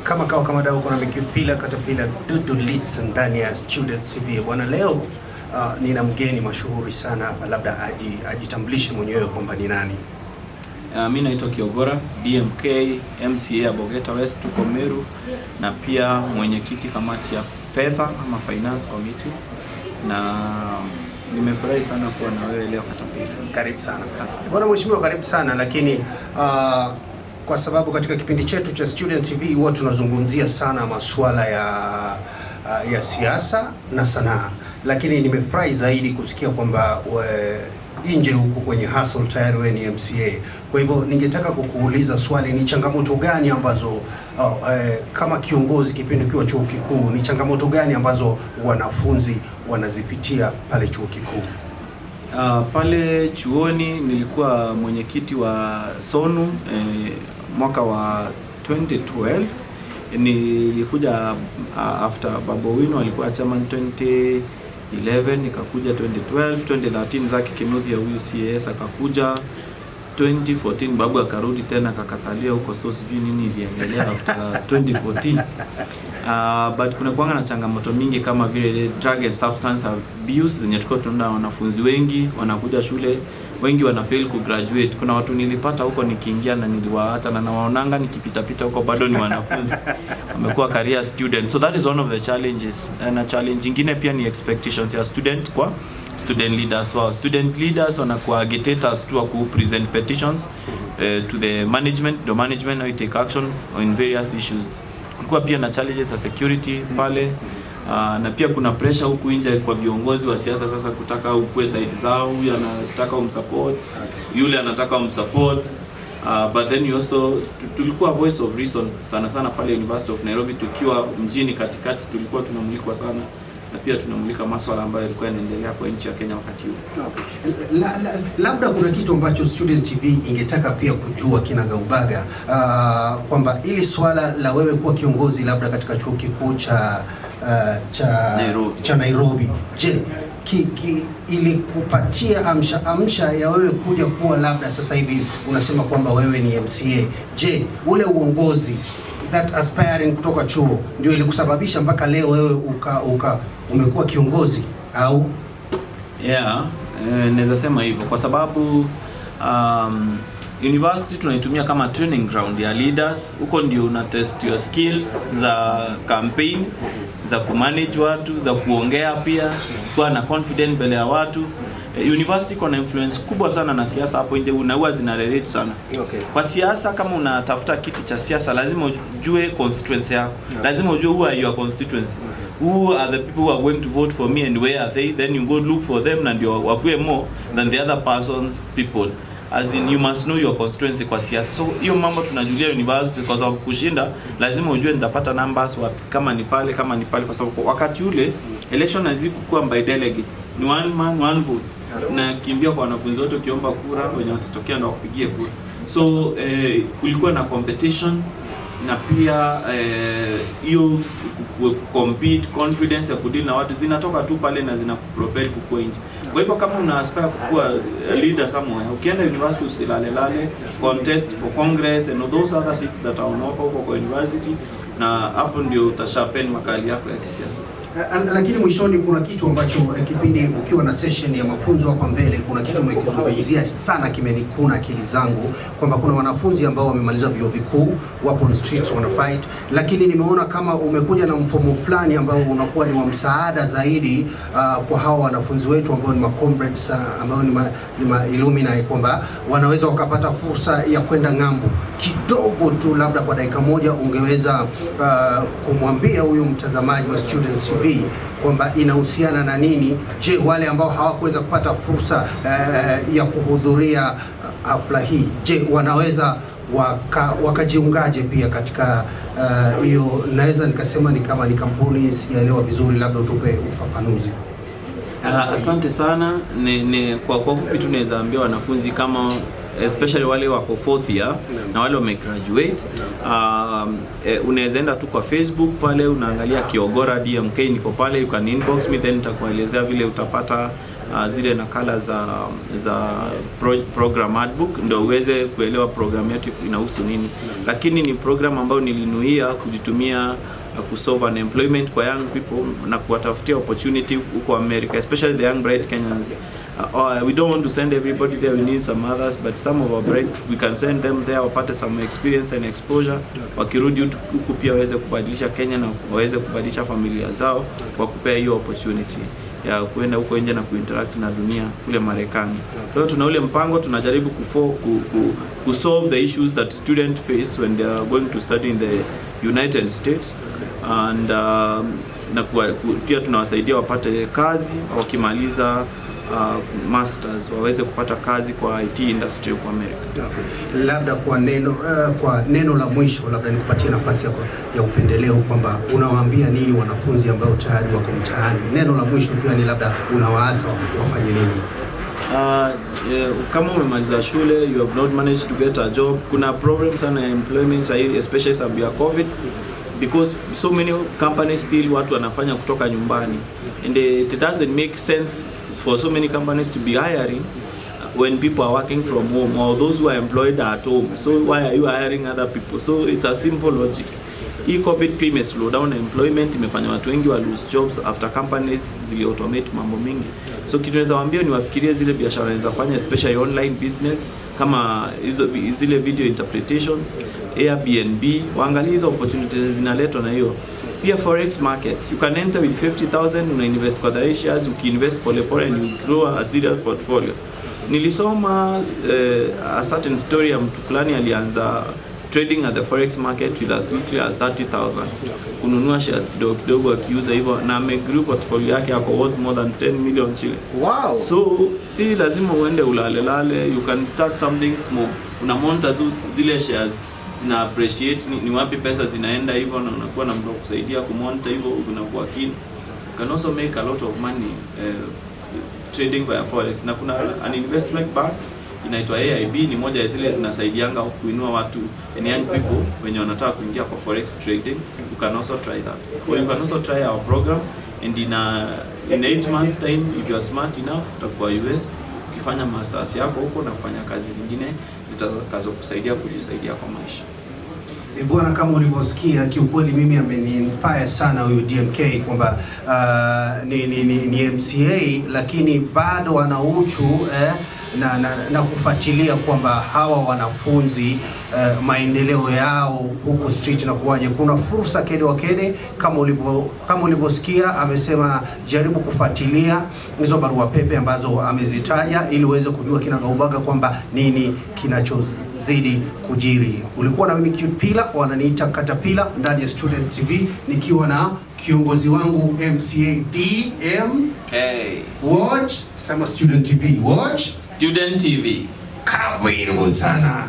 Kama dau kuna mikipila katapila Dudu Lisa ndani ya Student CV. Bwana, leo nina mgeni mashuhuri sana hapa, labda ajitambulishe mwenyewe kwamba ni nani. Mimi naitwa Kiogora, DMK, MCA Bogeta West, tuko Meru, na pia mwenyekiti kamati ya fedha ama finance committee, na nimefurahi sana kuwa na wewe leo Katapila. Karibu sana. Bwana mheshimiwa, karibu sana, lakini kwa sababu katika kipindi chetu cha Student TV huwa tunazungumzia sana masuala ya siasa na sanaa, lakini nimefurahi zaidi kusikia kwamba nje huko kwenye hustle tayari wewe ni MCA. Kwa hivyo ningetaka kukuuliza swali, ni changamoto gani ambazo kama kiongozi kipindi ukiwa chuo kikuu, ni changamoto gani ambazo wanafunzi wanazipitia pale chuo kikuu? Pale chuoni nilikuwa mwenyekiti wa SONU mwaka wa 2012. Nilikuja after Babu Owino alikuwa chairman 2011, nikakuja 2012, 2013 Zaki Kinuthia huyu CAS akakuja, 2014 Babu akarudi tena akakatalia huko, so sijui nini iliendelea after 2014. But kuna kuanga na changamoto mingi kama vile drug and substance abuse zenye tunaona wanafunzi wengi wanakuja shule, wengi wanafail ku graduate. Kuna watu nilipata huko nikiingia na niliwaacha, na nawaonanga nikipita huko bado ni wanafunzi wamekuwa career student. So that is one of the challenges. Na challenge nyingine pia ni expectations ya student kwa student leaders. So student leaders wanakuwa agitators tu ku present petitions to the management. The management will take action on various issues. Kulikuwa pia na challenges za security pale, na pia kuna pressure huku nje kwa viongozi wa siasa sasa kutaka ukue side zao, huyu anataka umsupport, yule anataka umsupport. But then you also tulikuwa voice of reason sana pale University of Nairobi, tukiwa mjini katikati tulikuwa tunamulikwa sana, na pia tunamulika masuala ambayo yalikuwa yanaendelea kwa nchi ya Kenya wakati huo. Okay. Labda kuna kitu ambacho Student TV ingetaka pia kujua kinagaubaga, kwamba ili swala la wewe kuwa kiongozi labda katika chuo kikuu cha Nairobi, je, ili kupatia amsha ya wewe kuja kuwa labda sasa hivi unasema kwamba wewe ni MCA, je, ule uongozi that aspiring kutoka chuo ndio ilikusababisha mpaka leo wewe umekuwa kiongozi au? Yeah, naweza sema hivyo kwa sababu university tunaitumia kama training ground ya leaders. Huko ndio una test your skills za campaign, za kumanage watu, za kuongea, pia kuwa na confidence mbele ya watu. University kuna influence kubwa sana na siasa hapo nje, unaua zina relate sana. Okay. Kwa siasa, kama unatafuta kiti cha siasa lazima ujue constituency yako. Okay. Lazima ujue who are your constituency. Who are the people who are going to vote for me and where are they? Then you go look for them and you wakue more than the other person's people. As in, you must know your constituency kwa siasa. So hiyo mambo tunajulia university, kwa sababu kushinda lazima ujue nitapata numbers wapi, kama ni pale kwa sababu wakati ule election hazikuwa by delegates, ni one man one vote. Na kimbia kwa wanafunzi wote ukiomba kura, wenye watatokea na wakupigie kura. So kulikuwa na competition, na pia hiyo compete, confidence ya kudeal na watu zinatoka tu pale na zinakupropel kukua nje. Kwa hivyo kama una aspire kuwa leader somewhere, ukienda university usilale, contest for congress and those other seats that are on offer kwa university, na hapo ndio utashapen makali yako ya kisiasa. Lakini mwishoni kuna kitu ambacho kipindi ukiwa na session ya mafunzo hapa mbele, kuna kitu umekizungumzia sana kimenikuna akili zangu, kwamba kuna wanafunzi ambao wamemaliza vyuo vikuu wapo on streets wana fight, lakini nimeona kama umekuja na mfumo fulani ambao unakuwa ni wa msaada zaidi kwa hawa wanafunzi wetu ambao ni comrades, ambao ni alumni, kwamba wanaweza wakapata fursa ya kwenda ng'ambo. Kidogo tu labda kwa dakika moja ungeweza kumwambia huyu mtazamaji wa Student CV kwamba inahusiana na nini? Je, wale ambao hawakuweza kupata fursa ya kuhudhuria hafla hii, je, wanaweza wakajiungaje pia katika hiyo? Naweza nikasema ni kama ni kampuni, sielewa vizuri, labda utupe ufafanuzi. Asante sana. Kwa ufupi tunaweza ambia wanafunzi kama especially wale wako 4th year na wale wame graduate, unaweza enda tu kwa Facebook pale unaangalia Kiogora DMK, niko pale, you can inbox me, then nitakuelezea vile utapata zile nakala za program handbook ndio uweze kuelewa program yetu inahusu nini. Lakini ni program ambayo nilinuia kujitumia kusolve unemployment kwa young people na kuwatafutia opportunity huko America, especially the young bright Kenyans. We don't want to send everybody there, we need some others, but some of our bright we can send them there wapate some experience and exposure. Wakirudi huku pia waweze kubadilisha Kenya na waweze kubadilisha familia zao kwa kupea hiyo opportunity ya kuenda huko nje na kuinteract na dunia kule Marekani. Kwa hiyo tuna ule mpango, tunajaribu ku solve the issues that students face when they are going to study in the United States, and na pia tunawasaidia wapate kazi wakimaliza masters waweze kupata kazi kwa IT industry kwa America. Okay. Labda kwa neno la mwisho, labda nikupatie nafasi ya upendeleo kwamba unawaambia nini wanafunzi ambao tayari wako mtaani. Neno la mwisho tu, yani labda unawaasa wafanye nini? Kama umemaliza shule, you have not managed to get a job, kuna problems sana employment especially sababu ya COVID, because so many companies still watu wanafanya kutoka nyumbani, and it doesn't make sense for so many companies to be hiring when people are working from home, or those who are employed at home. So why are you hiring other people? So it's a simple logic. Hii COVID pia ime slow down employment, imefanya watu wengi wa lose jobs after companies zili automate mambo mingi. So kitu naweza waambia ni wafikirie zile biashara wanaweza fanya, especially online business kama zile video interpretations, Airbnb, waangalie hizo opportunities zinaletwa na hiyo. Pia forex markets, you can enter with 50,000, una invest kwa the shares, ukiinvest pole and you grow a serious portfolio. Nilisoma a certain story ya mtu fulani alianza trading at the forex market with as little as 30,000. Kununua shares kidogo akiuza hivyo, na amegrew portfolio yake yako worth more than 10 million shillings. Wow. So si lazima uende ulalelale, you can start something small. Una monitor zile shares zina appreciate, ni wapi pesa zinaenda hivyo, na unakuwa na mtu kusaidia kumonitor hivyo, unakuwa keen. You can also make a lot of money trading via forex. Na kuna an investment bank inaitwa AIB, ni moja ya zile zinasaidianga kuinua watu and young people wenye wanataka kuingia kwa forex trading. You can also try that, or you can also try our program, and in 8 months time, if you are smart enough, utakuwa US ukifanya masters yako huko na kufanya kazi zingine zitakazokusaidia kujisaidia kwa maisha. Bwana, kama ulivyosikia, kiukweli mimi ameni-inspire sana huyu DMK kwamba ni MCA lakini bado ana uchu na kufuatilia kwamba hawa wanafunzi maendeleo yao huko street na kuwaje. Kuna fursa kede wa kede kama ulivyosikia, amesema jaribu kufuatilia hizo barua pepe ambazo amezitaja ili uweze kujua kinagaubaga kwamba nini kinachozidi kujiri. Ulikuwa na mimi Cute, wananiita Katapila ndani ya Student TV nikiwa na kiongozi wangu MCA DMK. Watch sama Student TV. Watch Student TV. Karibu sana.